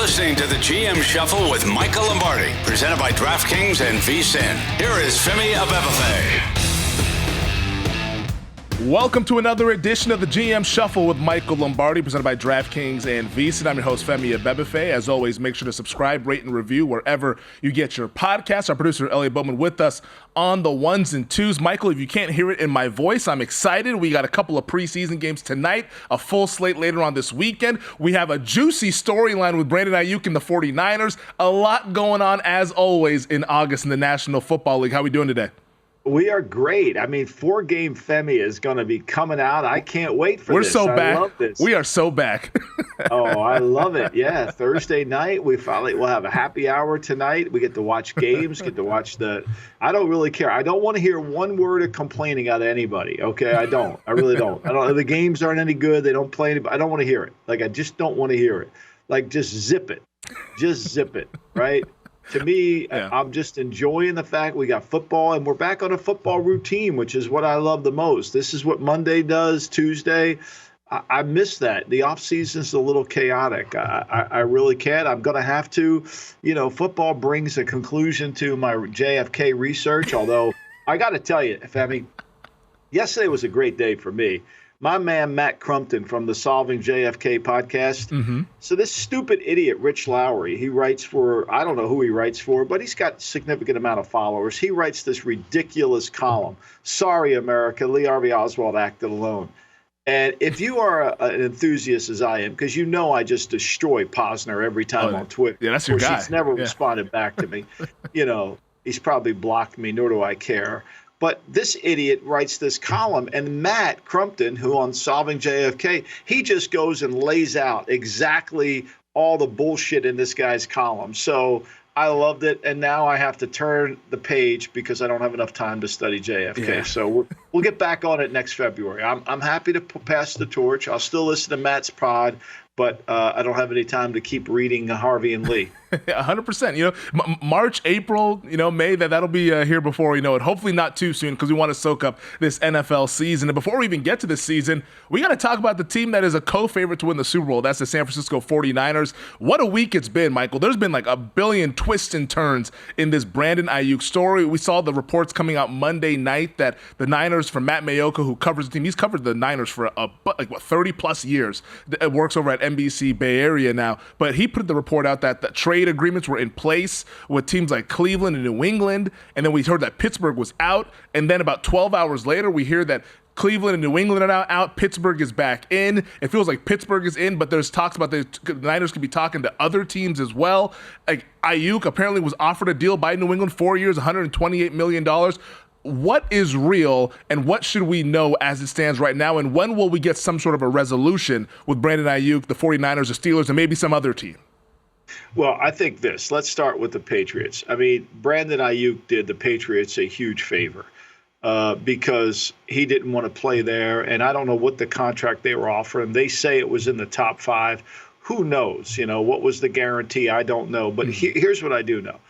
listening to the GM Shuffle with Michael Lombardi, presented by DraftKings and VSiN. Here is Femi Abebefe. Welcome to another edition of the GM Shuffle with Michael Lombardi, presented by DraftKings and VSiN. I'm your host, Femi Abebefe. As always, make sure to subscribe, rate, and review wherever you get your podcasts. Our producer, Elliot Bowman, with us on the ones and twos. Michael, if you can't hear it in my voice, I'm excited. We got a couple of preseason games tonight, a full slate later on this weekend. We have a juicy storyline with Brandon Aiyuk and the 49ers. A lot going on, as always, in August in the National Football League. How are we doing today? We are great. I mean, 4-game Femi is going to be coming out. I can't wait for We're this. so back. I love this. We are so back. Oh, I love it. Yeah, Thursday night, we'll have a happy hour tonight. We get to watch games, I don't really care. I don't want to hear one word of complaining out of anybody, okay? I don't. I really don't. The games aren't any good. They don't play anybody. I don't want to hear it. I just don't want to hear it. Just zip it. Just zip it, right? To me, yeah. I'm just enjoying the fact we got football, and we're back on a football routine, which is what I love the most. This is what Monday does, Tuesday. I miss that. The offseason's a little chaotic. I really can't. I'm going to have to. Football brings a conclusion to my JFK research, although I got to tell you, Femi, yesterday was a great day for me. My man, Matt Crumpton from the Solving JFK podcast. Mm-hmm. So this stupid idiot, Rich Lowry, he writes for, I don't know who he writes for, but he's got a significant amount of followers. He writes this ridiculous column, Sorry, America, Lee Harvey Oswald acted alone. And if you are an enthusiast as I am, because I just destroy Posner every time on Twitter. Yeah, that's your guy. He's never responded back to me. He's probably blocked me, nor do I care. But this idiot writes this column, and Matt Crumpton, who on Solving JFK, he just goes and lays out exactly all the bullshit in this guy's column. So I loved it, and now I have to turn the page because I don't have enough time to study JFK. Yeah. So we'll get back on it next February. I'm happy to pass the torch. I'll still listen to Matt's pod, but I don't have any time to keep reading Harvey and Lee. 100%. March, April, May, that'll be here before we know it. Hopefully not too soon, because we want to soak up this NFL season. And before we even get to this season, we got to talk about the team that is a co-favorite to win the Super Bowl. That's the San Francisco 49ers. What a week it's been, Michael. There's been like a billion twists and turns in this Brandon Aiyuk story. We saw the reports coming out Monday night that the Niners, from Matt Mayoka, who covers the team, he's covered the Niners for 30 plus years. It works over at NBC Bay Area now. But he put the report out that the trade agreements were in place with teams like Cleveland and New England, and then we heard that Pittsburgh was out, and then about 12 hours later we hear that Cleveland and New England are now out. Pittsburgh is back in. It feels like Pittsburgh is in, but there's talks about the Niners could be talking to other teams as well. Like Aiyuk apparently was offered a deal by New England, 4 years, $128 million. What is real, and what should we know as it stands right now, and when will we get some sort of a resolution with Brandon Aiyuk, the 49ers, the Steelers, and maybe some other team? Well, I think this. Let's start with the Patriots. I mean, Brandon Aiyuk did the Patriots a huge favor because he didn't want to play there, and I don't know what the contract they were offering. They say it was in the top 5. Who knows? What was the guarantee? I don't know. But here's what I do know.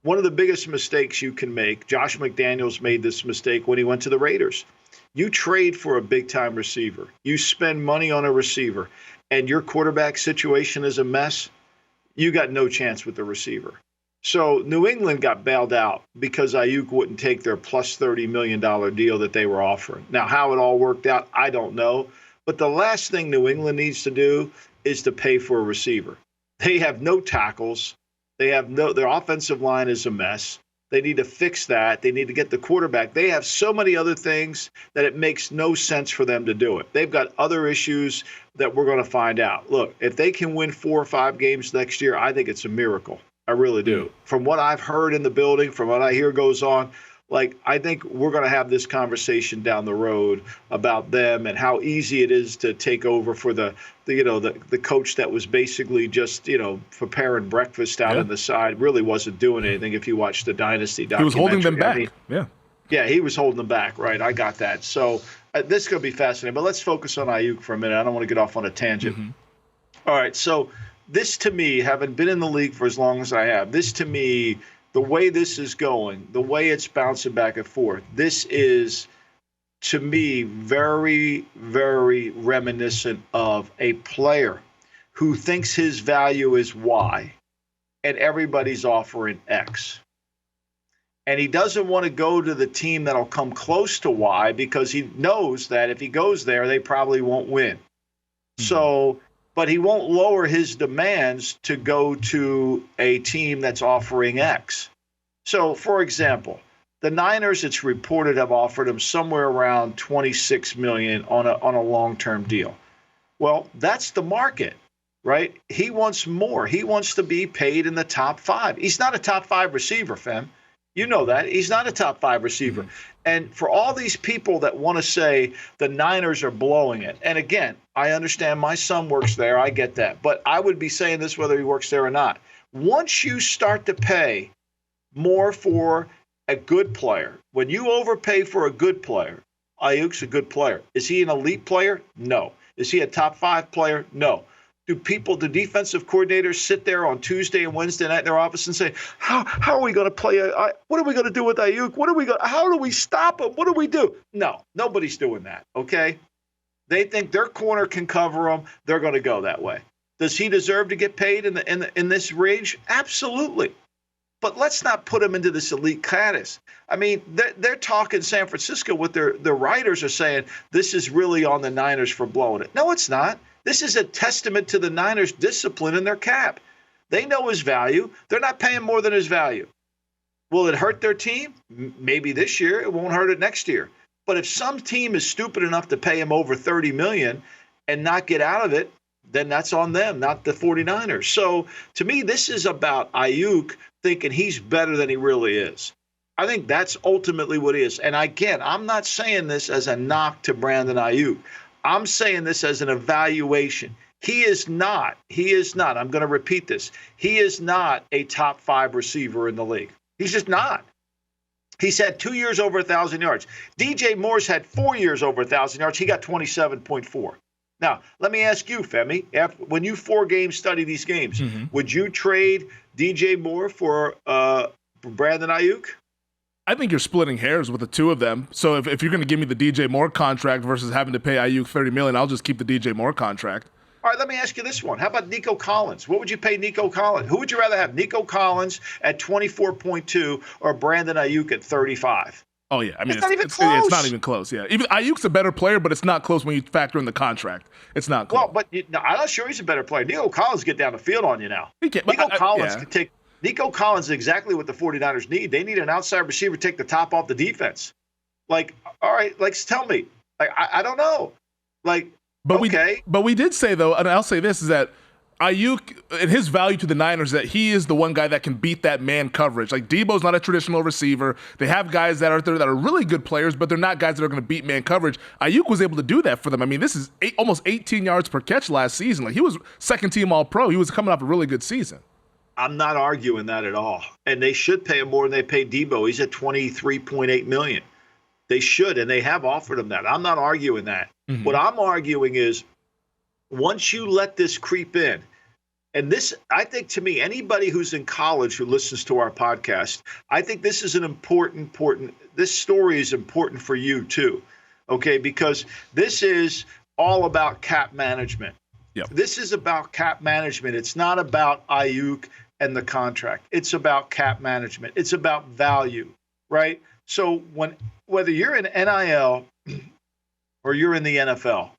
One of the biggest mistakes you can make, Josh McDaniels made this mistake when he went to the Raiders. You trade for a big-time receiver. You spend money on a receiver, and your quarterback situation is a mess. You got no chance with the receiver. So New England got bailed out because Aiyuk wouldn't take their plus $30 million deal that they were offering. Now, how it all worked out, I don't know. But the last thing New England needs to do is to pay for a receiver. They have no tackles. Their offensive line is a mess. They need to fix that. They need to get the quarterback. They have so many other things that it makes no sense for them to do it. They've got other issues that we're going to find out. Look, if they can win 4 or 5 games next year, I think it's a miracle. I really do. From what I've heard in the building, from what I hear goes on, I think we're going to have this conversation down the road about them and how easy it is to take over for the coach that was basically just, preparing breakfast out on the side, really wasn't doing anything if you watch the Dynasty documentary. He was holding them back. Yeah, he was holding them back, right? I got that. So this is going to be fascinating. But let's focus on Aiyuk for a minute. I don't want to get off on a tangent. Mm-hmm. All right, so this to me, having been in the league for as long as I have, this to me, the way this is going, the way it's bouncing back and forth, this is, to me, very, very reminiscent of a player who thinks his value is Y, and everybody's offering X. And he doesn't want to go to the team that'll come close to Y because he knows that if he goes there, they probably won't win. Mm-hmm. So, but he won't lower his demands to go to a team that's offering X. So, for example, the Niners, it's reported, have offered him somewhere around $26 million on a long-term deal. Well, that's the market, right? He wants more. He wants to be paid in the top 5. He's not a top 5 receiver, Fem. You know that. He's not a top 5 receiver. Mm-hmm. And for all these people that want to say the Niners are blowing it, and again, I understand my son works there. I get that. But I would be saying this whether he works there or not. Once you start to pay more for a good player, when you overpay for a good player, Aiyuk's a good player. Is he an elite player? No. Is he a top 5 player? No. Do defensive coordinators sit there on Tuesday and Wednesday night in their office and say, how are we going to play? What are we going to do with Aiyuk? How do we stop him? What do we do? No, nobody's doing that, okay? They think their corner can cover them. They're going to go that way. Does he deserve to get paid in this range? Absolutely. But let's not put him into this elite status. I mean, they're talking San Francisco with their writers are saying this is really on the Niners for blowing it. No, it's not. This is a testament to the Niners' discipline in their cap. They know his value. They're not paying more than his value. Will it hurt their team? Maybe this year. It won't hurt it next year. But if some team is stupid enough to pay him over $30 million and not get out of it, then that's on them, not the 49ers. So to me, this is about Aiyuk thinking he's better than he really is. I think that's ultimately what it is. And again, I'm not saying this as a knock to Brandon Aiyuk. I'm saying this as an evaluation. He is not, I'm going to repeat this. He is not a top 5 receiver in the league. He's just not. He's had 2 years over 1,000 yards. DJ Moore's had 4 years over 1,000 yards. He got 27.4. Now, let me ask you, Femi, when you 4-game study these games, would you trade DJ Moore for Brandon Aiyuk? I think you're splitting hairs with the two of them. So if you're going to give me the DJ Moore contract versus having to pay Aiyuk $30 million, I'll just keep the DJ Moore contract. All right, let me ask you this one. How about Nico Collins? What would you pay Nico Collins? Who would you rather have, Nico Collins at 24.2 or Brandon Aiyuk at 35? Oh, yeah. I mean, it's not even close. It's not even close, yeah. Even Ayuk's a better player, but it's not close when you factor in the contract. It's not close. Well, but I'm not sure he's a better player. Nico Collins get down the field on you now. Nico Collins is exactly what the 49ers need. They need an outside receiver to take the top off the defense. Like, all right, like, tell me. Like, I don't know. Like, but okay. We did say, though, and I'll say this, is that Aiyuk and his value to the Niners, that he is the one guy that can beat that man coverage. Like, Debo's not a traditional receiver. They have guys that are there that are really good players, but they're not guys that are going to beat man coverage. Aiyuk was able to do that for them. I mean, this is almost 18 yards per catch last season. Like, he was second-team All-Pro. He was coming off a really good season. I'm not arguing that at all. And they should pay him more than they paid Debo. He's at $23.8 million. They should, and they have offered him that. I'm not arguing that. Mm-hmm. What I'm arguing is once you let this creep in, and this, I think, to me, anybody who's in college who listens to our podcast, I think this is an important, this story is important for you too, okay? Because this is all about cap management. Yep. This is about cap management. It's not about Aiyuk and the contract. It's about cap management. It's about value, right? So whether you're in NIL or you're in the NFL,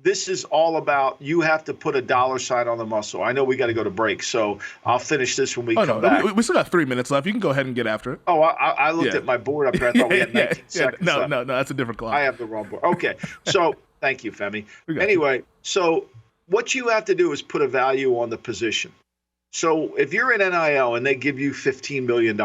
this is all about you have to put a dollar sign on the muscle. I know we got to go to break, so I'll finish this when we come back. We still got 3 minutes left. You can go ahead and get after it. Oh, I looked at my board up there. I thought we had 19 seconds left. No, that's a different clock. I have the wrong board. Okay, so thank you, Femi. Anyway, so what you have to do is put a value on the position. So if you're in NIL and they give you $15 million,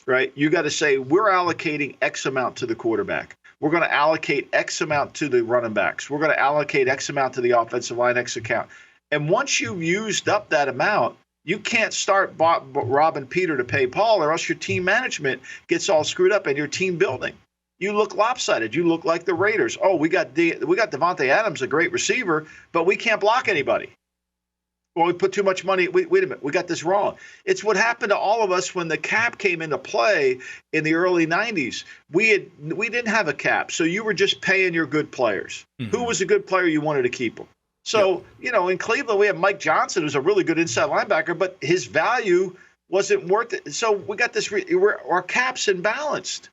right, you got to say we're allocating X amount to the quarterback. We're going to allocate X amount to the running backs. We're going to allocate X amount to the offensive line, X account. And once you've used up that amount, you can't start robbing Peter to pay Paul, or else your team management gets all screwed up and your team building. You look lopsided. You look like the Raiders. Oh, we got Devontae Adams, a great receiver, but we can't block anybody. Well, we put too much money. Wait a minute. We got this wrong. It's what happened to all of us when the cap came into play in the early 90s. We didn't have a cap, so you were just paying your good players. Mm-hmm. Who was a good player? You wanted to keep them. So, in Cleveland, we have Mike Johnson, who's a really good inside linebacker, but his value wasn't worth it. So we got this, our cap's imbalanced.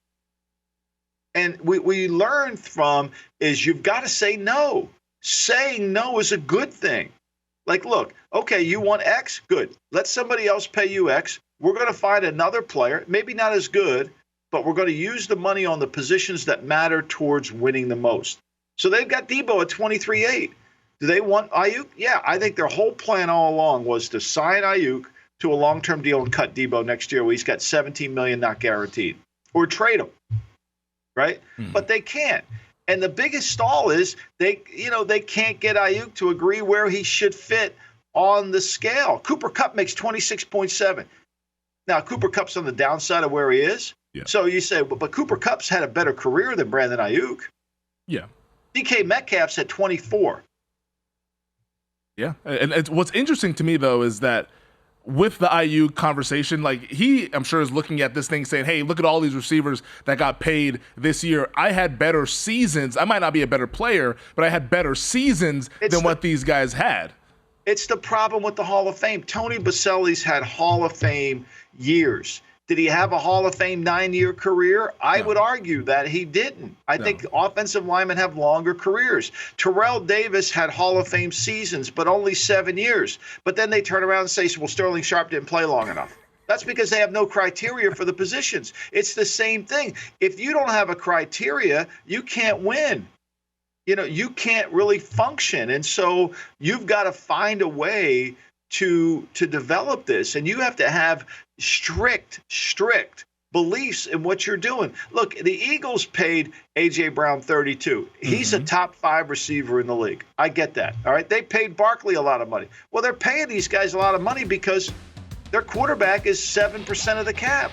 And we learned from is you've got to say no. Saying no is a good thing. Like, look, okay, you want X? Good. Let somebody else pay you X. We're going to find another player, maybe not as good, but we're going to use the money on the positions that matter towards winning the most. So they've got Debo at 23.8. Do they want Aiyuk? Yeah, I think their whole plan all along was to sign Aiyuk to a long-term deal and cut Debo next year where he's got $17 million not guaranteed. Or trade him, right? But they can't. And the biggest stall is they can't get Aiyuk to agree where he should fit on the scale. Cooper Kupp makes 26.7. Now, Cooper Kupp's on the downside of where he is. Yeah. So you say, but Cooper Kupp's had a better career than Brandon Aiyuk. Yeah. DK Metcalf's at 24. Yeah. And what's interesting to me, though, is that with the Aiyuk conversation, like I'm sure is looking at this thing saying, hey, look at all these receivers that got paid this year. I had better seasons. I might not be a better player, but I had better seasons than what these guys had. It's the problem with the Hall of Fame. Tony Baselli's had Hall of Fame years. Did he have a Hall of Fame 9-year career? I would argue that he didn't. I think offensive linemen have longer careers. Terrell Davis had Hall of Fame seasons, but only 7 years. But then they turn around and say, well, Sterling Sharp didn't play long enough. That's because they have no criteria for the positions. It's the same thing. If you don't have a criteria, you can't win. You can't really function. And so you've got to find a way to develop this. And you have to have strict beliefs in what you're doing. Look, the Eagles paid A.J. Brown $32. He's a top 5 receiver in the league. I get that. All right. They paid Barkley a lot of money. Well, they're paying these guys a lot of money because their quarterback is 7% of the cap.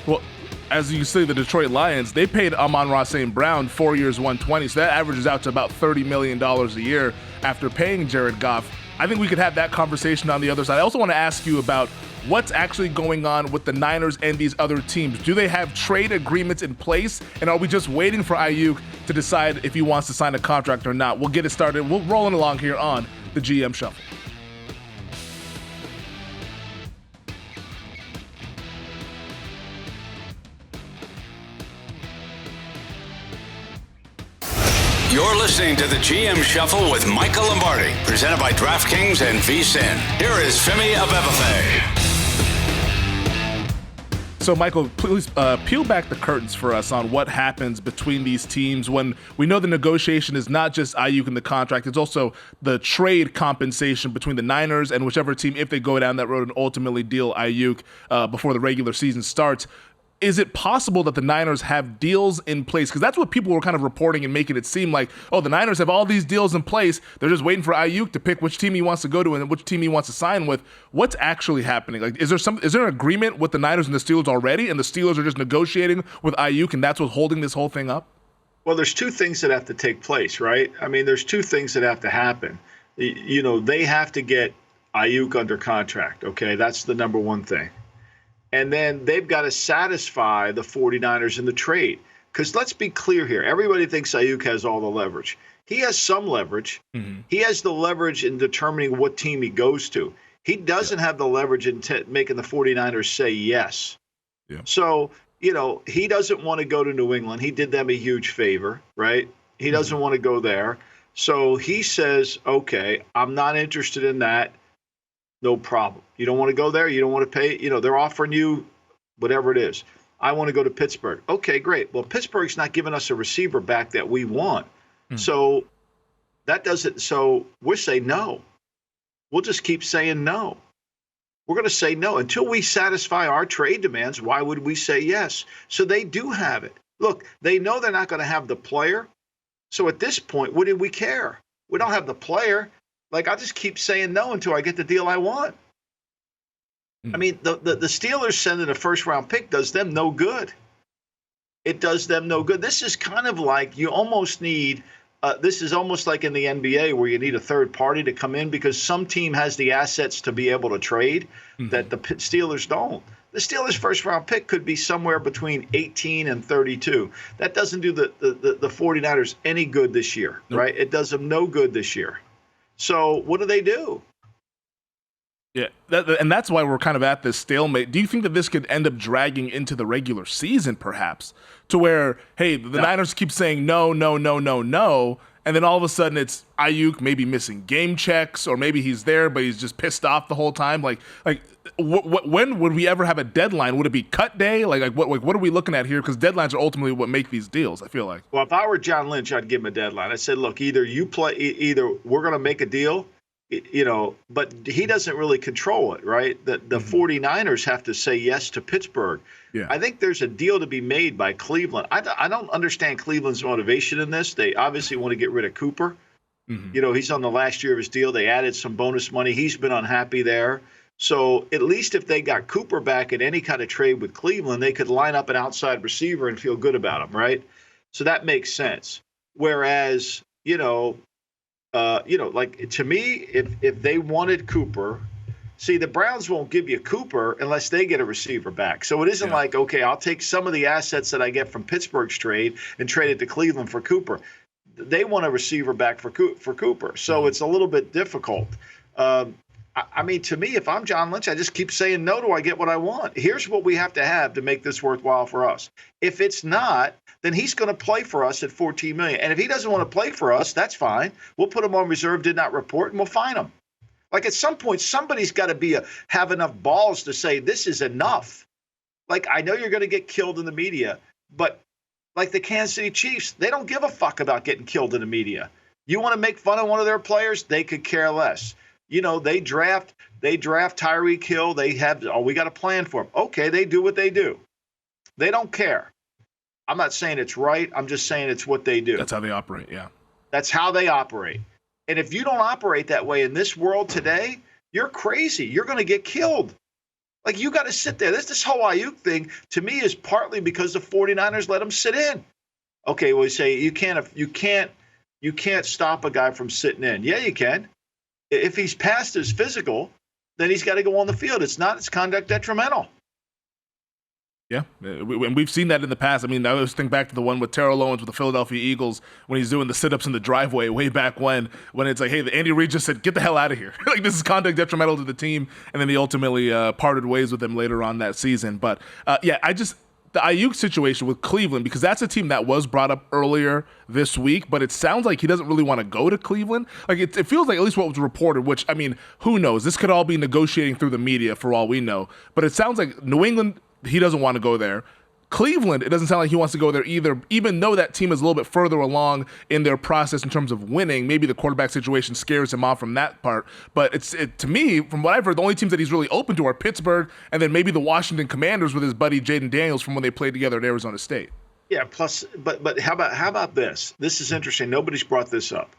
Well, as you say, the Detroit Lions, they paid Amon-Ra St. Brown 4 years, $120. So that averages out to about $30 million a year after paying Jared Goff. I think we could have that conversation on the other side. I also want to ask you about what's actually going on with the Niners and these other teams. Do they have trade agreements in place? And are we just waiting for Aiyuk to decide if he wants to sign a contract or not? We'll get it started. We're rolling along here on the GM Shuffle. You're listening to the GM Shuffle with Michael Lombardi, presented by DraftKings and VSiN. Here is Femi Abebefe. So, Michael, please peel back the curtains for us on what happens between these teams when we know the negotiation is not just Aiyuk in the contract, it's also the trade compensation between the Niners and whichever team, if they go down that road and ultimately deal Aiyuk before the regular season starts. Is it possible that the Niners have deals in place? Because that's what people were kind of reporting and making it seem like, oh, the Niners have all these deals in place. They're just waiting for Aiyuk to pick which team he wants to go to and which team he wants to sign with. What's actually happening? Like, is there an agreement with the Niners and the Steelers already, and the Steelers are just negotiating with Aiyuk, and that's what's holding this whole thing up? Well, there's two things that have to take place, right? I mean, there's two things that have to happen. They have to get Aiyuk under contract, okay? That's the number one thing. And then they've got to satisfy the 49ers in the trade. Because let's be clear here. Everybody thinks Aiyuk has all the leverage. He has some leverage. Mm-hmm. He has the leverage in determining what team he goes to. He doesn't have the leverage in making the 49ers say yes. Yeah. So, he doesn't want to go to New England. He did them a huge favor, right? He doesn't want to go there. So he says, okay, I'm not interested in that. No problem. You don't want to go there. You don't want to pay. They're offering you whatever it is. I want to go to Pittsburgh. Okay, great. Well, Pittsburgh's not giving us a receiver back that we want. So that doesn't. So we're saying no. We'll just keep saying no. We're going to say no until we satisfy our trade demands. Why would we say yes? So they do have it. Look, they know they're not going to have the player. So at this point, what do we care? We don't have the player. I'll just keep saying no until I get the deal I want. I mean, the Steelers sending a first-round pick does them no good. It does them no good. This is kind of like you almost need this is almost like in the NBA where you need a third party to come in because some team has the assets to be able to trade that the Steelers don't. The Steelers' first-round pick could be somewhere between 18 and 32. That doesn't do the 49ers any good this year, right? It does them no good this year. So what do? Yeah, and that's why we're kind of at this stalemate. Do you think that this could end up dragging into the regular season, perhaps, to where, hey, the Niners keep saying no, and then all of a sudden it's Aiyuk maybe missing game checks, or maybe he's there but he's just pissed off the whole time? When would we ever have a deadline? Would it be cut day? What are we looking at here? Because deadlines are ultimately what make these deals, I feel like. Well, if I were John Lynch, I'd give him a deadline. I said, look, either we're going to make a deal, but he doesn't really control it, right? The 49ers have to say yes to Pittsburgh. Yeah. I think there's a deal to be made by Cleveland. I don't understand Cleveland's motivation in this. They obviously want to get rid of Cooper. Mm-hmm. He's on the last year of his deal. They added some bonus money. He's been unhappy there. So at least if they got Cooper back in any kind of trade with Cleveland, they could line up an outside receiver and feel good about him, right? So that makes sense. Whereas, to me, if they wanted Cooper, see, the Browns won't give you Cooper unless they get a receiver back. So it isn't like, okay, I'll take some of the assets that I get from Pittsburgh's trade and trade it to Cleveland for Cooper. They want a receiver back for Cooper. So it's a little bit difficult. To me, if I'm John Lynch, I just keep saying no till I get what I want. Here's what we have to make this worthwhile for us. If it's not, then he's going to play for us at $14 million. And if he doesn't want to play for us, that's fine. We'll put him on reserve, did not report, and we'll fine him. Like at some point, somebody's got to have enough balls to say this is enough. Like, I know you're going to get killed in the media, but like the Kansas City Chiefs, they don't give a fuck about getting killed in the media. You want to make fun of one of their players? They could care less. They draft Tyreek Hill. They have, we got a plan for him. Okay, they do what they do. They don't care. I'm not saying it's right. I'm just saying it's what they do. That's how they operate, yeah. That's how they operate. And if you don't operate that way in this world today, you're crazy. You're going to get killed. Like, you got to sit there. This whole Aiyuk thing, to me, is partly because the 49ers let him sit in. Okay, well, you say you can't stop a guy from sitting in. Yeah, you can. If he's past his physical, then he's got to go on the field. It's conduct detrimental. Yeah, and we've seen that in the past. I always think back to the one with Terrell Owens with the Philadelphia Eagles when he's doing the sit-ups in the driveway way back when it's like, hey, the Andy Reid just said, get the hell out of here. Like, this is conduct detrimental to the team, and then he ultimately parted ways with him later on that season. But, the Aiyuk situation with Cleveland, because that's a team that was brought up earlier this week, but it sounds like he doesn't really want to go to Cleveland. Like, it feels like, at least what was reported, which, who knows? This could all be negotiating through the media for all we know. But it sounds like New England, he doesn't want to go there. Cleveland, it doesn't sound like he wants to go there either, even though that team is a little bit further along in their process in terms of winning. Maybe the quarterback situation scares him off from that part. But to me, from what I've heard, the only teams that he's really open to are Pittsburgh and then maybe the Washington Commanders with his buddy Jaden Daniels from when they played together at Arizona State. Yeah, plus, but how about this? This is interesting. Nobody's brought this up.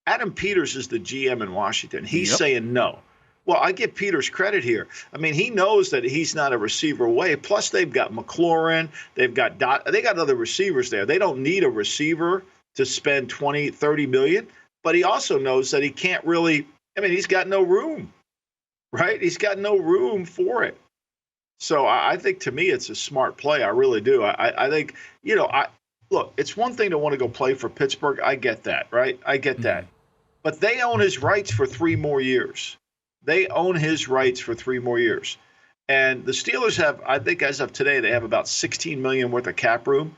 Adam Peters is the GM in Washington. He's saying no. Well, I give Peters credit here. He knows that he's not a receiver away. Plus, they've got McLaurin. They got other receivers there. They don't need a receiver to spend $20, $30 million. But he also knows that he can't really. He's got no room, right? He's got no room for it. So I think, to me, it's a smart play. I really do. I think, look, it's one thing to want to go play for Pittsburgh. I get that, right? I get that. But they own his rights for 3 more years. They own his rights for 3 more years. And the Steelers have, I think as of today, they have about $16 million worth of cap room.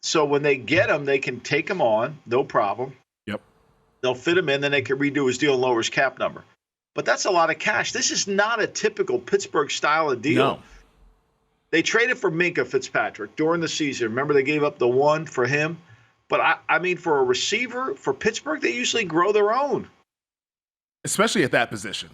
So when they get him, they can take him on, no problem. Yep. They'll fit him in, then they can redo his deal and lower his cap number. But that's a lot of cash. This is not a typical Pittsburgh style of deal. No. They traded for Minkah Fitzpatrick during the season. Remember, they gave up the 1 for him. But, for a receiver, for Pittsburgh, they usually grow their own. Especially at that position.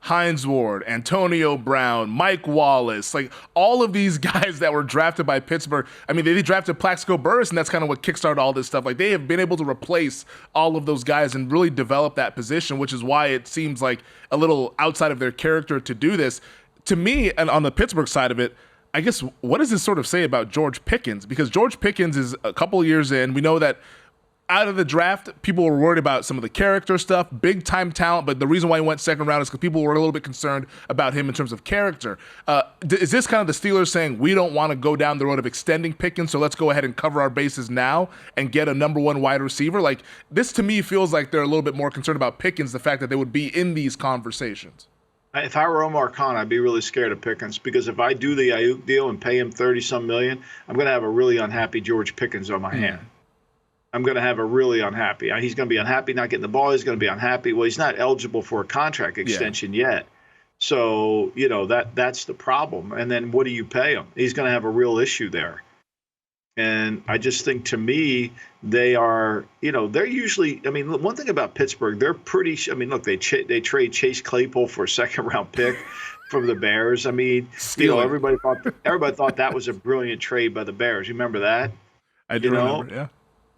Hines Ward, Antonio Brown, Mike Wallace, like all of these guys that were drafted by Pittsburgh. They drafted Plaxico Burress, and that's kind of what kickstarted all this stuff. Like, they have been able to replace all of those guys and really develop that position, which is why it seems like a little outside of their character to do this. To me, and on the Pittsburgh side of it, I guess, what does this sort of say about George Pickens? Because George Pickens is a couple years in. We know that out of the draft, people were worried about some of the character stuff, big time talent, but the reason why he went second round is because people were a little bit concerned about him in terms of character. Is this kind of the Steelers saying, we don't want to go down the road of extending Pickens, so let's go ahead and cover our bases now and get a number one wide receiver? Like, this to me feels like they're a little bit more concerned about Pickens, the fact that they would be in these conversations. If I were Omar Khan, I'd be really scared of Pickens, because if I do the Aiyuk deal and pay him 30-some million, I'm going to have a really unhappy George Pickens on my hand. I'm going to have a really unhappy. He's going to be unhappy not getting the ball. He's going to be unhappy. Well, he's not eligible for a contract extension yet. So, that's the problem. And then what do you pay him? He's going to have a real issue there. And I just think, to me, they are, they're usually, one thing about Pittsburgh, they're pretty, look, they trade Chase Claypool for a second-round pick from the Bears. Everybody thought that was a brilliant trade by the Bears. You remember that? I do remember, yeah.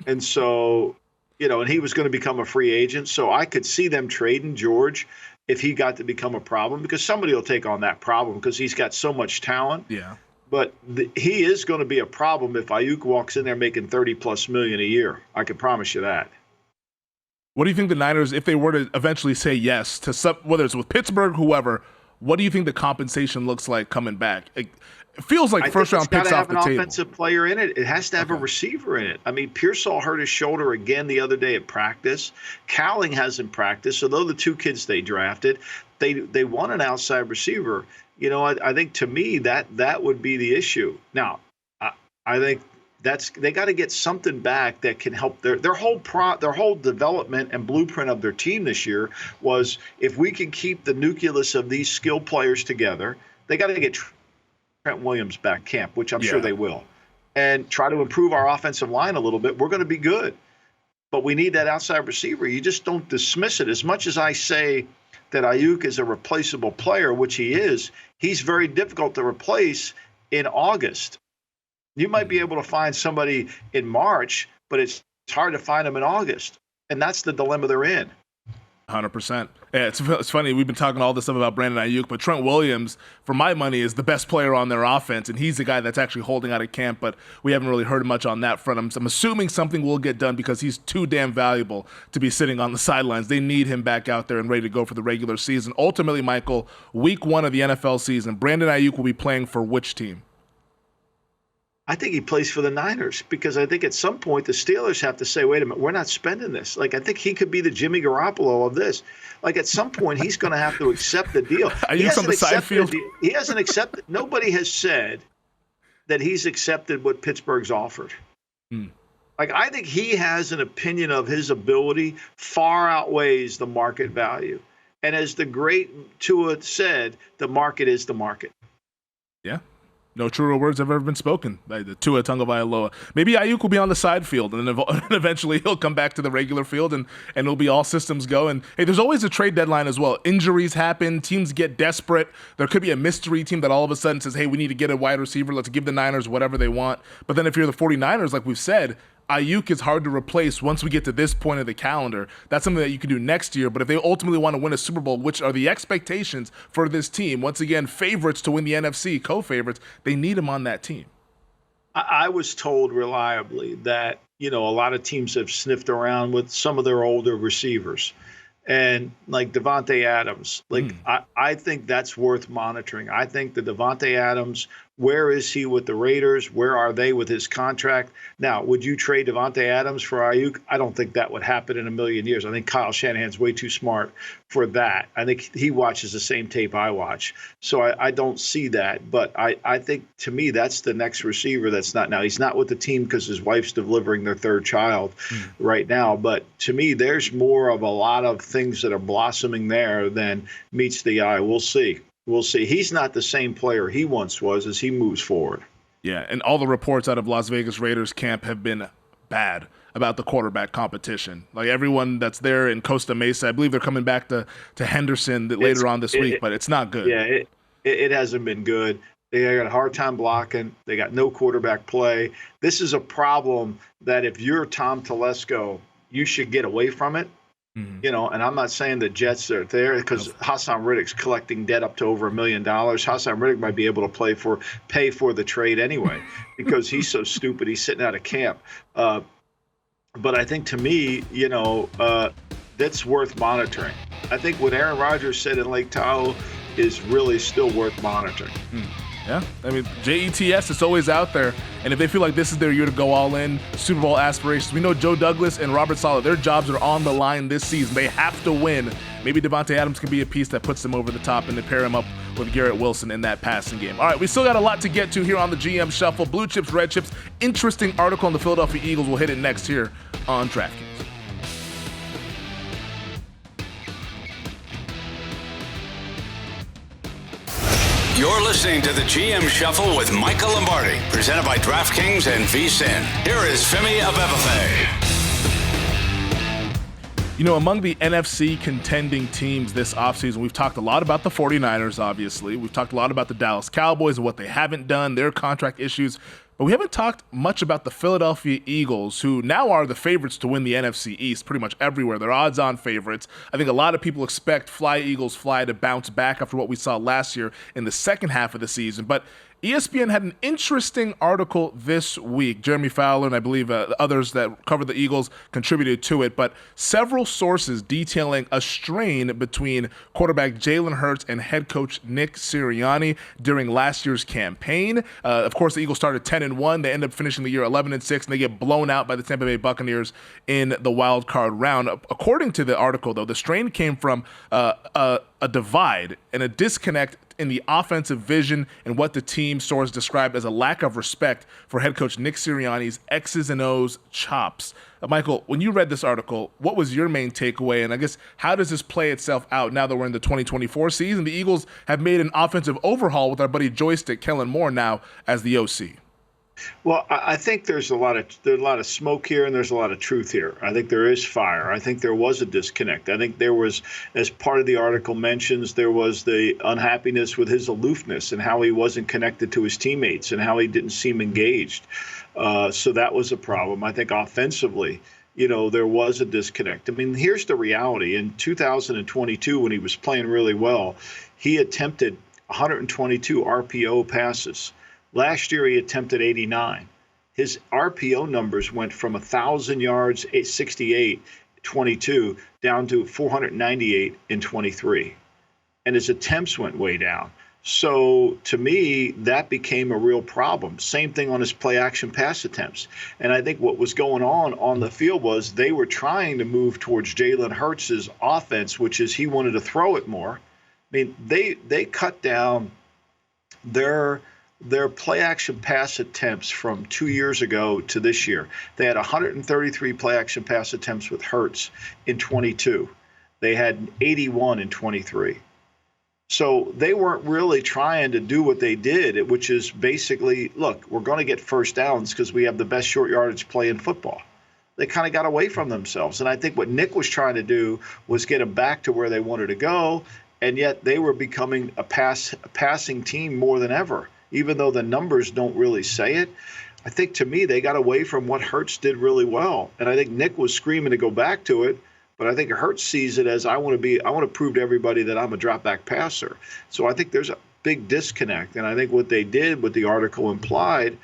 And so, and he was going to become a free agent. So I could see them trading George if he got to become a problem, because somebody will take on that problem because he's got so much talent. Yeah. But he is going to be a problem if Aiyuk walks in there making $30+ million a year. I can promise you that. What do you think the Niners, if they were to eventually say yes to whether it's with Pittsburgh, whoever, what do you think the compensation looks like coming back? It feels like first-round picks off the table. It's got to have an offensive player in it. It has to have a receiver in it. Pearsall hurt his shoulder again the other day at practice. Cowling hasn't practiced. So those are the two kids they drafted. They want an outside receiver. I think, to me, that would be the issue. Now, I think they got to get something back that can help their whole development and blueprint of their team this year was, if we can keep the nucleus of these skill players together, they got to get Trent Williams back camp, which I'm sure they will, and try to improve our offensive line a little bit. We're going to be good, but we need that outside receiver. You just don't dismiss it. As much as I say that Aiyuk is a replaceable player, which he is, he's very difficult to replace in August. You might be able to find somebody in March, but it's hard to find them in August, and that's the dilemma they're in. 100%. Yeah, it's funny. We've been talking all this stuff about Brandon Aiyuk, but Trent Williams, for my money, is the best player on their offense, and he's the guy that's actually holding out of camp, but we haven't really heard much on that front. I'm assuming something will get done because he's too damn valuable to be sitting on the sidelines. They need him back out there and ready to go for the regular season. Ultimately, Michael, week 1 of the NFL season, Brandon Aiyuk will be playing for which team? I think he plays for the Niners, because I think at some point the Steelers have to say, wait a minute, we're not spending this. Like, I think he could be the Jimmy Garoppolo of this. Like, at some point he's going to have to accept the deal. Aiyuk's on the side field. He hasn't accepted. Nobody has said that he's accepted what Pittsburgh's offered. Like, I think he has an opinion of his ability far outweighs the market value. And as the great Tua said, the market is the market. Yeah. No truer words have ever been spoken by the Tua Tagovailoa. Maybe Aiyuk will be on the side field, and then eventually he'll come back to the regular field, and it'll be all systems go. And hey, there's always a trade deadline as well. Injuries happen. Teams get desperate. There could be a mystery team that all of a sudden says, hey, we need to get a wide receiver. Let's give the Niners whatever they want. But then if you're the 49ers, like we've said, Aiyuk is hard to replace once we get to this point of the calendar. That's something that you can do next year. But if they ultimately want to win a Super Bowl, which are the expectations for this team, once again, favorites to win the NFC, co-favorites, they need him on that team. I was told reliably that, a lot of teams have sniffed around with some of their older receivers. And like Devontae Adams, I think that's worth monitoring. I think the Devontae Adams, where is he with the Raiders? Where are they with his contract? Now, would you trade Devontae Adams for Aiyuk? I don't think that would happen in a million years. I think Kyle Shanahan's way too smart for that. I think he watches the same tape I watch. So I don't see that. But I think, to me, that's the next receiver that's not now. He's not with the team because his wife's delivering their third child right now. But to me, there's more of a lot of things that are blossoming there than meets the eye. We'll see. We'll see. He's not the same player he once was as he moves forward. Yeah, and all the reports out of Las Vegas Raiders camp have been bad about the quarterback competition. Like, everyone that's there in Costa Mesa, I believe they're coming back to Henderson later on this week, but it's not good. Yeah, it hasn't been good. They got a hard time blocking. They got no quarterback play. This is a problem that if you're Tom Telesco, you should get away from it. And I'm not saying the Jets are there, because Hassan Riddick's collecting debt up to over $1 million. Hassan Riddick might be able to pay for the trade anyway, because he's so stupid. He's sitting out of camp. But I think to me, that's worth monitoring. I think what Aaron Rodgers said in Lake Tahoe is really still worth monitoring. Yeah, I mean, JETS is always out there, and if they feel like this is their year to go all in, Super Bowl aspirations, we know Joe Douglas and Robert Saleh, their jobs are on the line this season. They have to win. Maybe Devontae Adams can be a piece that puts them over the top and to pair him up with Garrett Wilson in that passing game. All right, we still got a lot to get to here on the GM Shuffle. Blue chips, red chips, interesting article on the Philadelphia Eagles. We'll hit it next here on DraftKings. You're listening to the GM Shuffle with Michael Lombardi, presented by DraftKings and VSiN. Here is Femi Abebefe. You know, among the NFC contending teams this offseason, we've talked a lot about the 49ers, obviously. We've talked a lot about the Dallas Cowboys and what they haven't done, their contract issues. But we haven't talked much about the Philadelphia Eagles, who now are the favorites to win the NFC East pretty much everywhere. They're odds-on favorites. I think a lot of people expect Fly Eagles Fly to bounce back after what we saw last year in the second half of the season. But ESPN had an interesting article this week. Jeremy Fowler and I believe others that cover the Eagles contributed to it, but several sources detailing a strain between quarterback Jalen Hurts and head coach Nick Sirianni during last year's campaign. Of course, the Eagles started 10-1. They end up finishing the year 11-6, and they get blown out by the Tampa Bay Buccaneers in the wild card round. According to the article, though, the strain came from a divide and a disconnect in the offensive vision and what the team source described as a lack of respect for head coach Nick Sirianni's X's and O's chops. Michael, when you read this article, what was your main takeaway? And I guess, how does this play itself out now that we're in the 2024 season? The Eagles have made an offensive overhaul with our buddy Joystick Kellen Moore now as the OC. Well, I think there's a lot of smoke here and there's a lot of truth here. I think there is fire. I think there was a disconnect. I think there was, as part of the article mentions, there was the unhappiness with his aloofness and how he wasn't connected to his teammates and how he didn't seem engaged. So that was a problem. I think offensively, there was a disconnect. I mean, here's the reality. In 2022, when he was playing really well, he attempted 122 RPO passes. Last year, he attempted 89. His RPO numbers went from 1,000 yards, 68, 22, down to 498 in 23. And his attempts went way down. So to me, that became a real problem. Same thing on his play action pass attempts. And I think what was going on the field was they were trying to move towards Jalen Hurts' offense, which is he wanted to throw it more. I mean, they cut down their play action pass attempts from 2 years ago to this year. They had 133 play action pass attempts with Hurts in 22. They had 81 in 23. So they weren't really trying to do what they did, which is basically, look, we're going to get first downs because we have the best short yardage play in football. They kind of got away from themselves. And I think what Nick was trying to do was get them back to where they wanted to go, and yet they were becoming a passing team more than ever. Even though the numbers don't really say it, I think to me they got away from what Hurts did really well. And I think Nick was screaming to go back to it, but I think Hurts sees it as I want to prove to everybody that I'm a drop back passer. So I think there's a big disconnect. And I think what they did, what the article implied,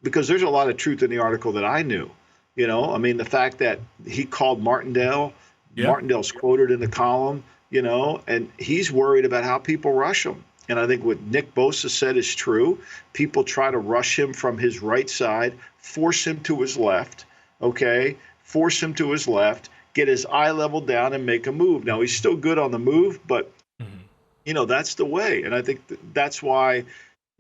because there's a lot of truth in the article that I knew. I mean, the fact that he called Martindale, Martindale's quoted in the column, and he's worried about how people rush him. And I think what Nick Bosa said is true. People try to rush him from his right side, force him to his left, force him to his left, get his eye level down and make a move. Now, he's still good on the move, but, that's the way. And I think that's why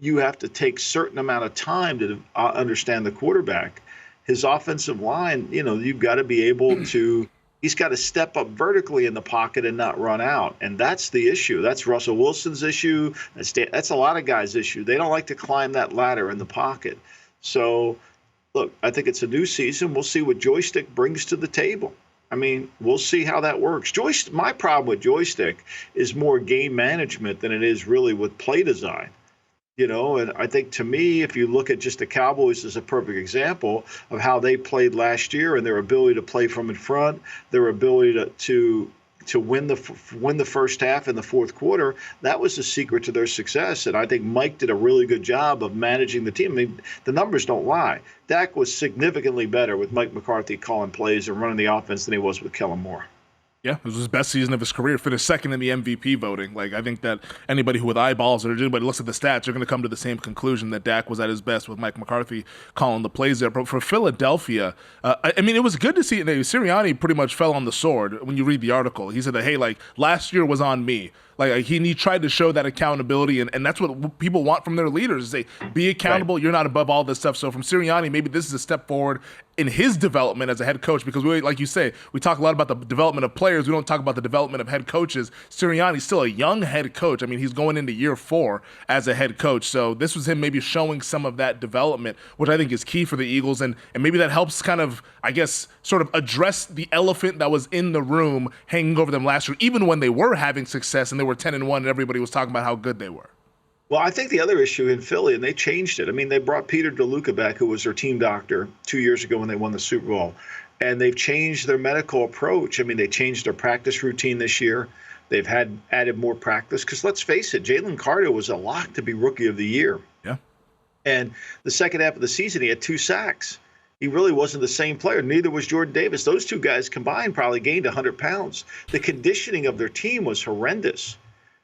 you have to take a certain amount of time to understand the quarterback. His offensive line, you've got to be able to – he's got to step up vertically in the pocket and not run out. And that's the issue. That's Russell Wilson's issue. That's a lot of guys' issue. They don't like to climb that ladder in the pocket. So, look, I think it's a new season. We'll see what Joystick brings to the table. I mean, we'll see how that works. My problem with Joystick is more game management than it is really with play design. And I think to me, if you look at just the Cowboys as a perfect example of how they played last year and their ability to play from in front, their ability to to win the first half in the fourth quarter, that was the secret to their success. And I think Mike did a really good job of managing the team. I mean, the numbers don't lie. Dak was significantly better with Mike McCarthy calling plays and running the offense than he was with Kellen Moore. Yeah, it was his best season of his career. Finished second in the MVP voting. Like, I think that anybody who with eyeballs or anybody looks at the stats, they're going to come to the same conclusion that Dak was at his best with Mike McCarthy calling the plays there. But for Philadelphia, I mean, it was good to see. Sirianni pretty much fell on the sword when you read the article. He said that, hey, like, last year was on me. Like, he tried to show that accountability, and that's what people want from their leaders, is say, be accountable, right. You're not above all this stuff. So from Sirianni, maybe this is a step forward in his development as a head coach, because we, like you say, we talk a lot about the development of players. We don't talk about the development of head coaches. Sirianni's still a young head coach. I mean, he's going into year 4 as a head coach. So this was him maybe showing some of that development, which I think is key for the Eagles. And maybe that helps kind of, I guess, sort of address the elephant that was in the room hanging over them last year, even when they were having success and they were 10-1 and everybody was talking about how good they were. Well, I think the other issue in Philly, and they changed it. I mean, they brought Peter DeLuca back, who was their team doctor 2 years ago when they won the Super Bowl. And they've changed their medical approach. I mean, they changed their practice routine this year. They've added more practice. Because let's face it, Jalen Carter was a lock to be Rookie of the Year. Yeah. And the second half of the season, he had 2 sacks. He really wasn't the same player. Neither was Jordan Davis. Those two guys combined probably gained 100 pounds. The conditioning of their team was horrendous.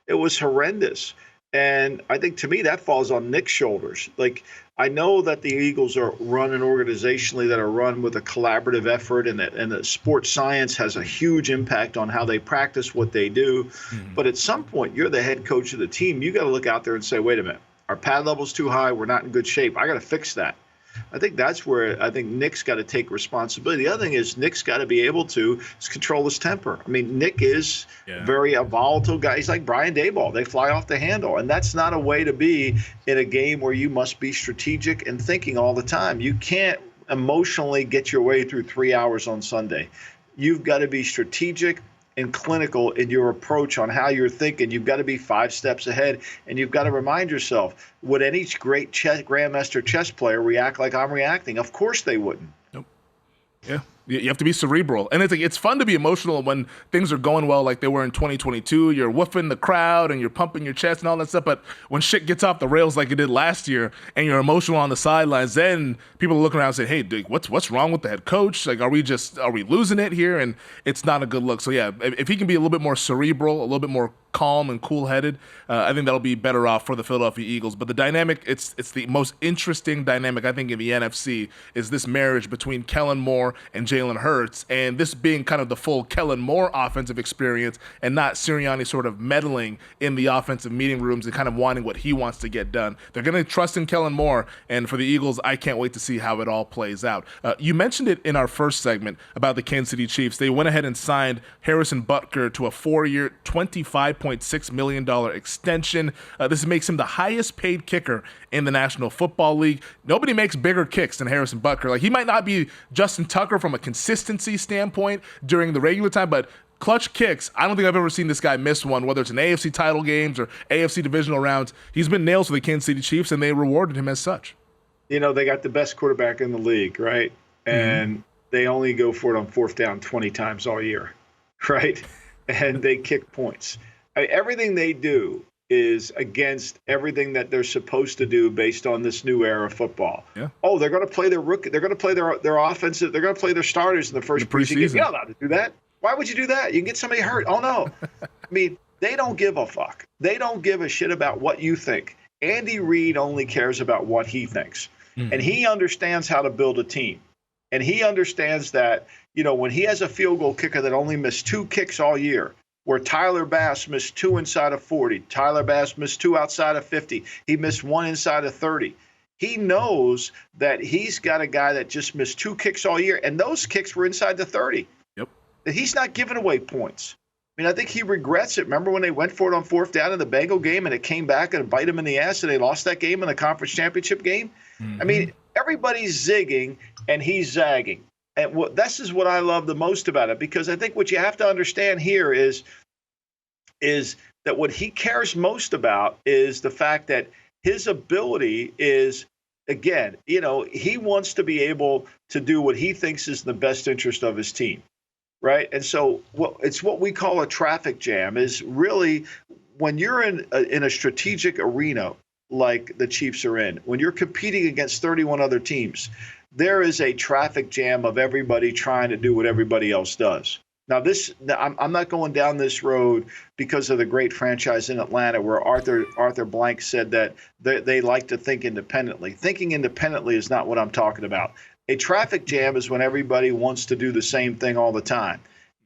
It was horrendous. And I think, to me, that falls on Nick's shoulders. Like, I know that the Eagles are run organizationally, that are run with a collaborative effort, and that sports science has a huge impact on how they practice what they do. Mm-hmm. But at some point, you're the head coach of the team. You got to look out there and say, wait a minute, our pad level's too high. We're not in good shape. I got to fix that. I think that's where I think Nick's got to take responsibility. The other thing is Nick's got to be able to control his temper. I mean, Nick is a volatile guy. He's like Brian Daboll. They fly off the handle. And that's not a way to be in a game where you must be strategic and thinking all the time. You can't emotionally get your way through 3 hours on Sunday. You've got to be strategic and clinical in your approach on how you're thinking. You've got to be 5 steps ahead, and you've got to remind yourself, would any great Grandmaster chess player react like I'm reacting? Of course they wouldn't. Nope. Yeah. You have to be cerebral. And it's fun to be emotional when things are going well like they were in 2022. You're woofing the crowd and you're pumping your chest and all that stuff. But when shit gets off the rails like it did last year and you're emotional on the sidelines, then people are looking around and say, hey, dude, what's wrong with the head coach? Like, are we losing it here? And it's not a good look. So, yeah, if he can be a little bit more cerebral, a little bit more calm and cool-headed, I think that'll be better off for the Philadelphia Eagles. But the dynamic, it's the most interesting dynamic, I think, in the NFC is this marriage between Kellen Moore and Jalen Hurts, and this being kind of the full Kellen Moore offensive experience and not Sirianni sort of meddling in the offensive meeting rooms and kind of wanting what he wants to get done. They're going to trust in Kellen Moore, and for the Eagles, I can't wait to see how it all plays out. You mentioned it in our first segment about the Kansas City Chiefs. They went ahead and signed Harrison Butker to a 4-year, $25.6 million extension. This makes him the highest paid kicker in the National Football League. Nobody makes bigger kicks than Harrison Butker. Like, he might not be Justin Tucker from a consistency standpoint during the regular time, but clutch kicks, I don't think I've ever seen this guy miss one, whether it's in AFC title games or AFC divisional rounds. He's been nails for the Kansas City Chiefs, and they rewarded him as such. You know, they got the best quarterback in the league, right? And they only go for it on 4th down 20 times all year, right? And they kick points. Everything they do is against everything that they're supposed to do based on this new era of football. Yeah. Oh, they're going to play their rookie. They're going to play their offensive. They're going to play their starters in the first preseason. You're not allowed to do that. Why would you do that? You can get somebody hurt. Oh, no. I mean, they don't give a fuck. They don't give a shit about what you think. Andy Reid only cares about what he thinks. And he understands how to build a team. And he understands that, you know, when he has a field goal kicker that only missed 2 kicks all year, where Tyler Bass missed 2 inside of 40, Tyler Bass missed 2 outside of 50, he missed 1 inside of 30. He knows that he's got a guy that just missed 2 kicks all year, and those kicks were inside the 30. Yep. That he's not giving away points. I mean, I think he regrets it. Remember when they went for it on 4th down in the Bengal game and it came back and bite him in the ass and they lost that game in the conference championship game? I mean, everybody's zigging and he's zagging. And this is what I love the most about it, because I think what you have to understand here is that what he cares most about is the fact that his ability is, again, you know, he wants to be able to do what he thinks is in the best interest of his team. right? And so it's what we call a traffic jam is really when you're in a strategic arena like the Chiefs are in, when you're competing against 31 other teams, there is a traffic jam of everybody trying to do what everybody else does. Now, I'm not going down this road because of the great franchise in Atlanta where Arthur Blank said that they like to think independently. Thinking independently is not what I'm talking about. A traffic jam is when everybody wants to do the same thing all the time.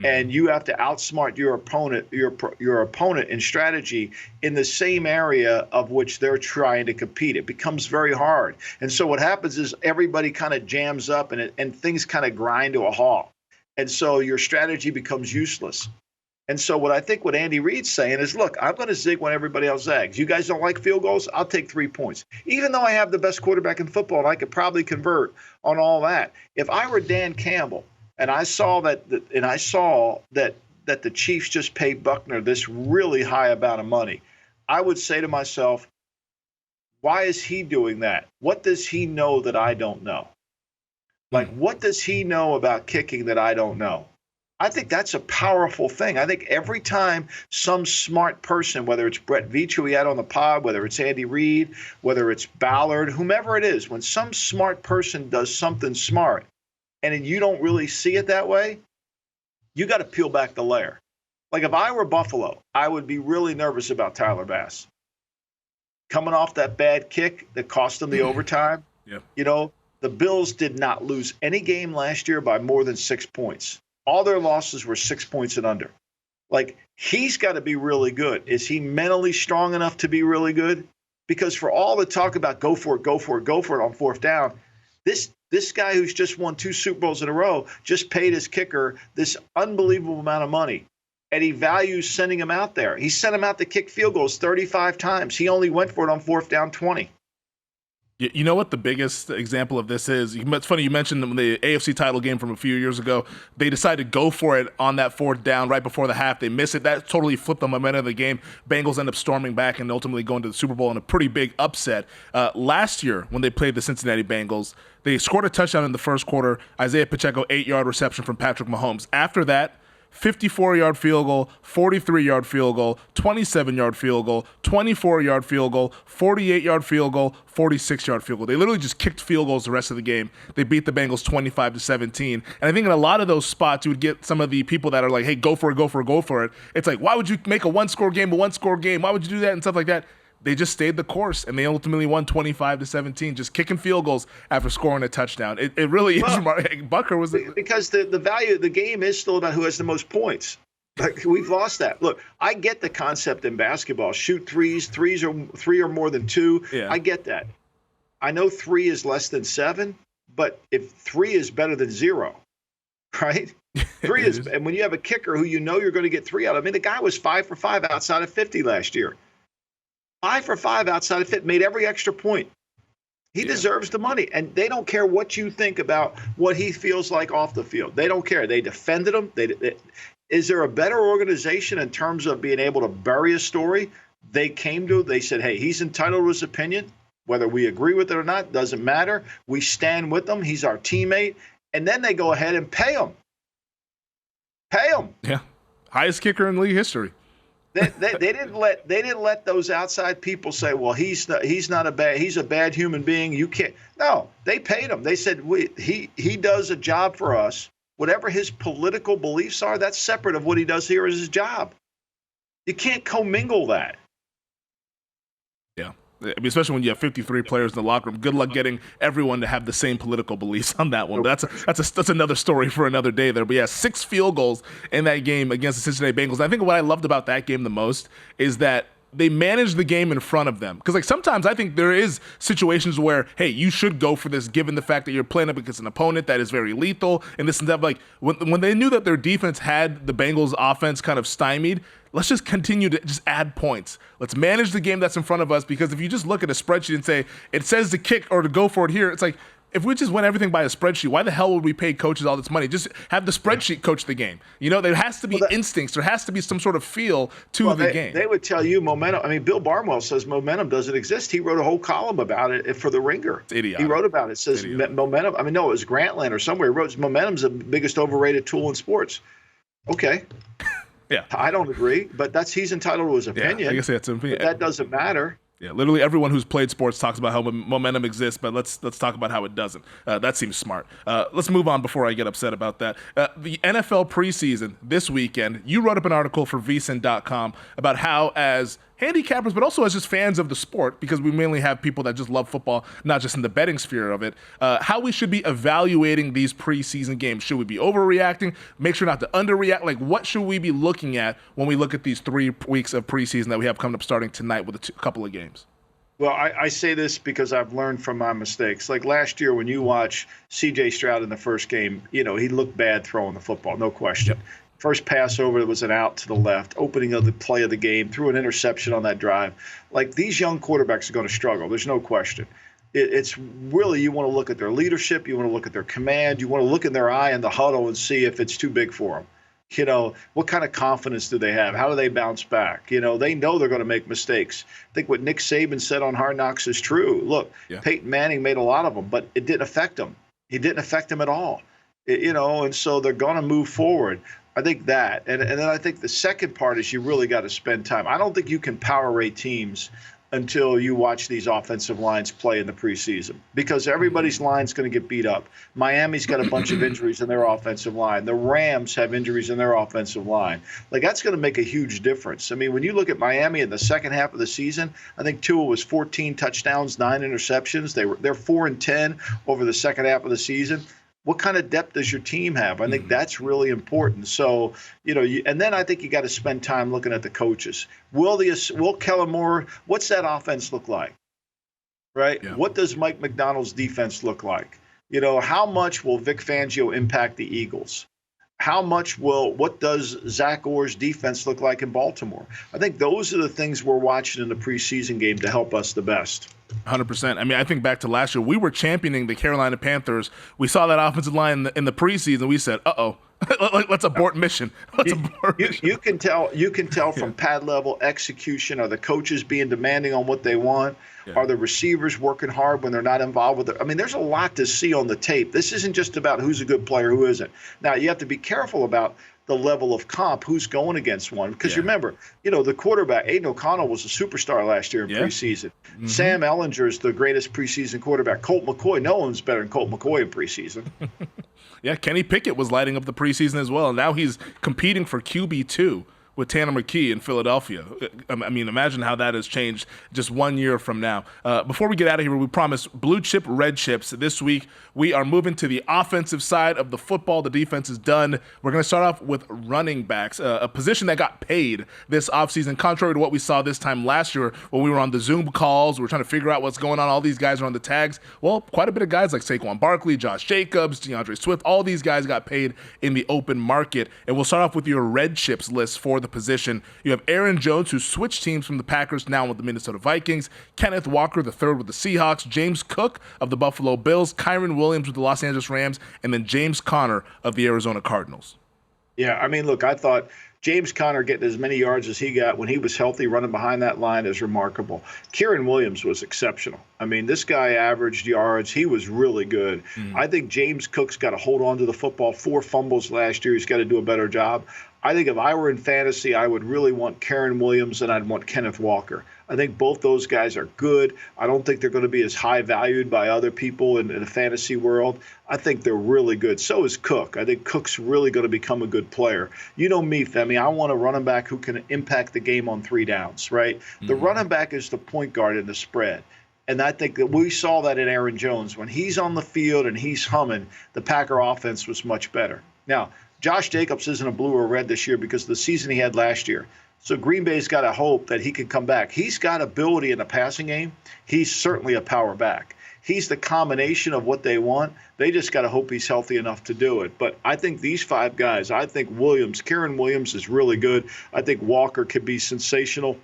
And you have to outsmart your opponent in strategy in the same area of which they're trying to compete. It becomes very hard. And so what happens is everybody kind of jams up and things kind of grind to a halt. And so your strategy becomes useless. And so what I think what Andy Reid's saying is, look, I'm going to zig when everybody else zags. You guys don't like field goals? I'll take 3 points. Even though I have the best quarterback in football and I could probably convert on all that. If I were Dan Campbell, and I saw that the Chiefs just paid Buckner this really high amount of money, I would say to myself, why is he doing that? What does he know that I don't know? Like, what does he know about kicking that I don't know? I think that's a powerful thing. I think every time some smart person, whether it's Brett Veach, who we had on the pod, whether it's Andy Reid, whether it's Ballard, whomever it is, when some smart person does something smart, and you don't really see it that way, you got to peel back the layer. Like if I were Buffalo, I would be really nervous about Tyler Bass. Coming off that bad kick that cost them the overtime. Yep. You know, the Bills did not lose any game last year by more than 6 points. All their losses were 6 points and under. Like, he's got to be really good. Is he mentally strong enough to be really good? Because for all the talk about go for it on fourth down, this guy who's just won 2 Super Bowls in a row just paid his kicker this unbelievable amount of money, and he values sending him out there. He sent him out to kick field goals 35 times. He only went for it on fourth down 20. You know what the biggest example of this is? It's funny you mentioned the AFC title game from a few years ago. They decided to go for it on that fourth down right before the half. They miss it. That totally flipped the momentum of the game. Bengals end up storming back and ultimately going to the Super Bowl in a pretty big upset. Last year, when they played the Cincinnati Bengals, they scored a touchdown in the first quarter. Isaiah Pacheco, 8-yard reception from Patrick Mahomes. After that, 54-yard field goal, 43-yard field goal, 27-yard field goal, 24-yard field goal, 48-yard field goal, 46-yard field goal. They literally just kicked field goals the rest of the game. They beat the Bengals 25-17. And I think in a lot of those spots, you would get some of the people that are like, hey, go for it. It's like, why would you make a one-score game a one-score game? Why would you do that and stuff like that? They just stayed the course, and they ultimately won 25-17, just kicking field goals after scoring a touchdown. It really is remarkable. Bucker was because the value of the game is still about who has the most points. Like, we've lost that. Look, I get the concept in basketball: shoot threes, three or more than 2. Yeah. I get that. I know 3 is less than 7, but if 3 is better than 0, right? 3 is, and when you have a kicker who you know you're going to get 3 out of. I mean, the guy was 5 for 5 outside of 50 last year. 5 for 5 outside of fit, made every extra point. He deserves the money, and they don't care what you think about what he feels like off the field. They don't care. They defended him. Is there a better organization in terms of being able to bury a story? They said, hey, he's entitled to his opinion. Whether we agree with it or not, doesn't matter. We stand with him. He's our teammate. And then they go ahead and pay him. Yeah. Highest kicker in league history. They didn't let those outside people say, well, he's a bad human being. You can't. No, they paid him. They said he does a job for us. Whatever his political beliefs are, that's separate of what he does here as his job. You can't commingle that. Yeah. I mean, especially when you have 53 players in the locker room. Good luck getting everyone to have the same political beliefs on that one. But that's another story for another day there. But yeah, 6 field goals in that game against the Cincinnati Bengals. I think what I loved about that game the most is that they managed the game in front of them. Because like sometimes I think there is situations where, hey, you should go for this given the fact that you're playing up against an opponent that is very lethal and this and that. Like when they knew that their defense had the Bengals offense kind of stymied, let's just continue to just add points. Let's manage the game that's in front of us, because if you just look at a spreadsheet and say it says to kick or to go for it here, it's like, if we just win everything by a spreadsheet, why the hell would we pay coaches all this money? Just have the spreadsheet coach the game. You know, there has to be instincts. There has to be some sort of feel to the game. They would tell you momentum. I mean, Bill Barnwell says momentum doesn't exist. He wrote a whole column about it for The Ringer. It's idiotic. He wrote about it. It says momentum. I mean, no, it was Grantland or somewhere. He wrote momentum's the biggest overrated tool in sports. Okay. Yeah. I don't agree, but he's entitled to his opinion. Yeah, I guess that's an opinion. But that doesn't matter. Yeah, literally everyone who's played sports talks about how momentum exists, but let's talk about how it doesn't. That seems smart. Let's move on before I get upset about that. The NFL preseason this weekend, you wrote up an article for vsin.com about how, as handicappers, but also as just fans of the sport, because we mainly have people that just love football, not just in the betting sphere of it, how we should be evaluating these preseason games. Should we be overreacting? Make sure not to underreact. Like, what should we be looking at when we look at these 3 weeks of preseason that we have coming up starting tonight with a couple of games? Well, I say this because I've learned from my mistakes. Like last year when you watch C.J. Stroud in the first game, he looked bad throwing the football, no question. Yep. First pass over was an out to the left, opening of the play of the game, threw an interception on that drive. Like, these young quarterbacks are going to struggle. There's no question. It's really, you want to look at their leadership. You want to look at their command. You want to look in their eye in the huddle and see if it's too big for them. What kind of confidence do they have? How do they bounce back? They know they're going to make mistakes. I think what Nick Saban said on Hard Knocks is true. Look, yeah. Peyton Manning made a lot of them, but it didn't affect him. It didn't affect him at all. And so they're going to move forward. I think that. And then I think the second part is you really got to spend time. I don't think you can power rate teams until you watch these offensive lines play in the preseason, because everybody's line's going to get beat up. Miami's got a bunch of injuries in their offensive line. The Rams have injuries in their offensive line. Like, that's going to make a huge difference. I mean, when you look at Miami in the second half of the season, I think Tua was 14 touchdowns, 9 interceptions. They're 4-10 over the second half of the season. What kind of depth does your team have? I think that's really important. So, and then I think you got to spend time looking at the coaches. Will Kellen Moore, what's that offense look like? Right? Yeah. What does Mike McDonald's defense look like? How much will Vic Fangio impact the Eagles? What does Zach Orr's defense look like in Baltimore? I think those are the things we're watching in the preseason game to help us the best. 100%. I mean, I think back to last year, we were championing the Carolina Panthers. We saw that offensive line in the preseason. We said, uh-oh, let's abort mission. You can tell from pad level execution. Are the coaches being demanding on what they want? Yeah. Are the receivers working hard when they're not involved with it? I mean, there's a lot to see on the tape. This isn't just about who's a good player, who isn't. Now, you have to be careful about the level of comp, who's going against one. Because remember, the quarterback, Aiden O'Connell, was a superstar last year in preseason. Mm-hmm. Sam Ehlinger is the greatest preseason quarterback. Colt McCoy, no one's better than Colt McCoy in preseason. Yeah, Kenny Pickett was lighting up the preseason as well, and now he's competing for QB2 with Tanner McKee in Philadelphia. I mean, imagine how that has changed just 1 year from now. Before we get out of here, we promise blue chip, red chips. This week, we are moving to the offensive side of the football. The defense is done. We're going to start off with running backs, a position that got paid this offseason, contrary to what we saw this time last year when we were on the Zoom calls. We were trying to figure out what's going on. All these guys are on the tags. Well, quite a bit of guys like Saquon Barkley, Josh Jacobs, DeAndre Swift, all these guys got paid in the open market. And we'll start off with your red chips list for the position. You have Aaron Jones, who switched teams from the Packers, now with the Minnesota Vikings, Kenneth Walker III with the Seahawks, James Cook of the Buffalo Bills, Kyren Williams with the Los Angeles Rams, and then James Conner of the Arizona Cardinals. Yeah, I mean, look, I thought James Conner getting as many yards as he got when he was healthy running behind that line is remarkable. Kyren Williams was exceptional. I mean, this guy averaged yards. He was really good. I think James Cook's got to hold on to the football. 4 fumbles last year. He's got to do a better job. I think if I were in fantasy, I would really want Kyren Williams and I'd want Kenneth Walker. I think both those guys are good. I don't think they're going to be as high valued by other people in the fantasy world. I think they're really good. So is Cook. I think Cook's really going to become a good player. You know me, Femi. I want a running back who can impact the game on 3 downs, right? The running back is the point guard in the spread. And I think that we saw that in Aaron Jones. When he's on the field and he's humming, the Packer offense was much better. Now, Josh Jacobs isn't a blue or red this year because of the season he had last year. So Green Bay's got to hope that he can come back. He's got ability in the passing game. He's certainly a power back. He's the combination of what they want. They just got to hope he's healthy enough to do it. But I think these 5 guys, I think Kyren Williams is really good. I think Walker could be sensational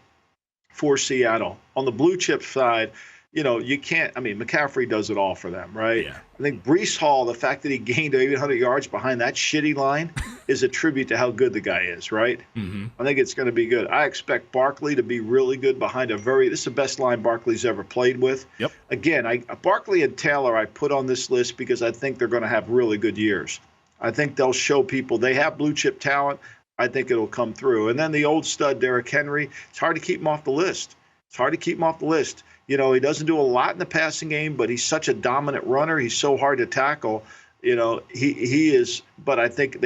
for Seattle. On the blue chip side, you can't – I mean, McCaffrey does it all for them, right? Yeah. I think Breece Hall, the fact that he gained 800 yards behind that shitty line is a tribute to how good the guy is, right? I think it's going to be good. I expect Barkley to be really good behind this is the best line Barkley's ever played with. Yep. Again, Barkley and Taylor I put on this list because I think they're going to have really good years. I think they'll show people they have blue chip talent. I think it'll come through. And then the old stud, Derrick Henry, it's hard to keep him off the list. He doesn't do a lot in the passing game, but he's such a dominant runner. He's so hard to tackle. He is. But I think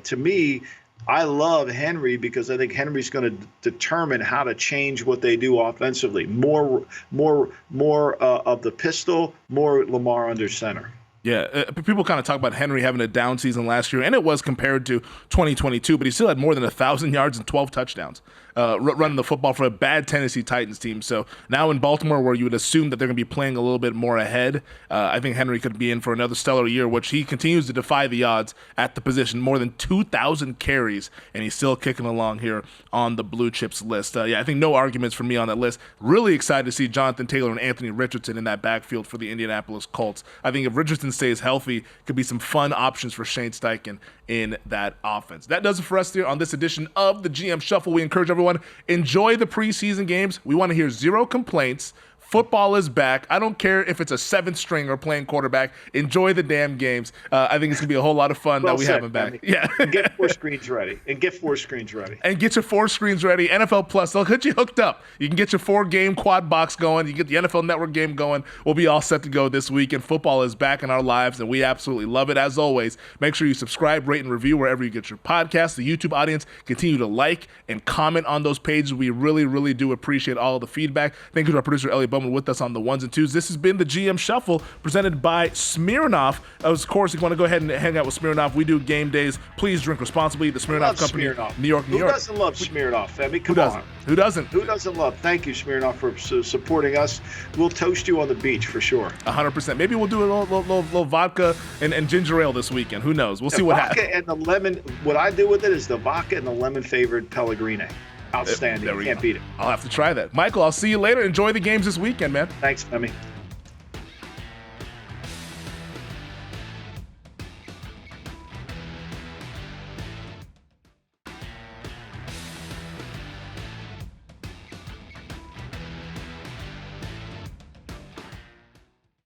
to me, I love Henry because I think Henry's going to determine how to change what they do offensively. More of the pistol, more Lamar under center. Yeah, people kind of talk about Henry having a down season last year, and it was compared to 2022, but he still had more than 1,000 yards and 12 touchdowns running the football for a bad Tennessee Titans team. So now in Baltimore, where you would assume that they're going to be playing a little bit more ahead, I think Henry could be in for another stellar year, which he continues to defy the odds at the position. More than 2,000 carries, and he's still kicking along here on the Blue Chips list. I think no arguments for me on that list. Really excited to see Jonathan Taylor and Anthony Richardson in that backfield for the Indianapolis Colts. I think if Richardson stays healthy, could be some fun options for Shane Steichen in that offense. That does it for us here on this edition of the GM Shuffle. We encourage everyone, enjoy the preseason games. We want to hear zero complaints. Football is back. I don't care if it's a seventh stringer playing quarterback. Enjoy the damn games. I think it's going to be a whole lot of fun that we have him back. Yeah. And get 4 screens ready. And get your 4 screens ready. NFL Plus, they'll get you hooked up. You can get your 4-game quad box going. You get the NFL Network game going. We'll be all set to go this week, and football is back in our lives, and we absolutely love it. As always, make sure you subscribe, rate, and review wherever you get your podcasts. The YouTube audience, continue to like and comment on those pages. We really, really do appreciate all of the feedback. Thank you to our producer, Elliot Bowman, with us on the ones and twos. This has been the GM Shuffle presented by Smirnoff. Of course, if you want to go ahead and hang out with Smirnoff, we do game days. Please drink responsibly. The Smirnoff Company, Smirnoff. New York. Who doesn't love Smirnoff, Femi? Come on. Who doesn't? Who doesn't love? Thank you, Smirnoff, for supporting us. We'll toast you on the beach for sure. 100%. Maybe we'll do a little vodka and ginger ale this weekend. Who knows? We'll see what happens. Vodka and the lemon. What I do with it is the vodka and the lemon flavored Pellegrino. Outstanding. Can't beat it. I'll have to try that. Michael, I'll see you later. Enjoy the games this weekend, man. Thanks, Femi.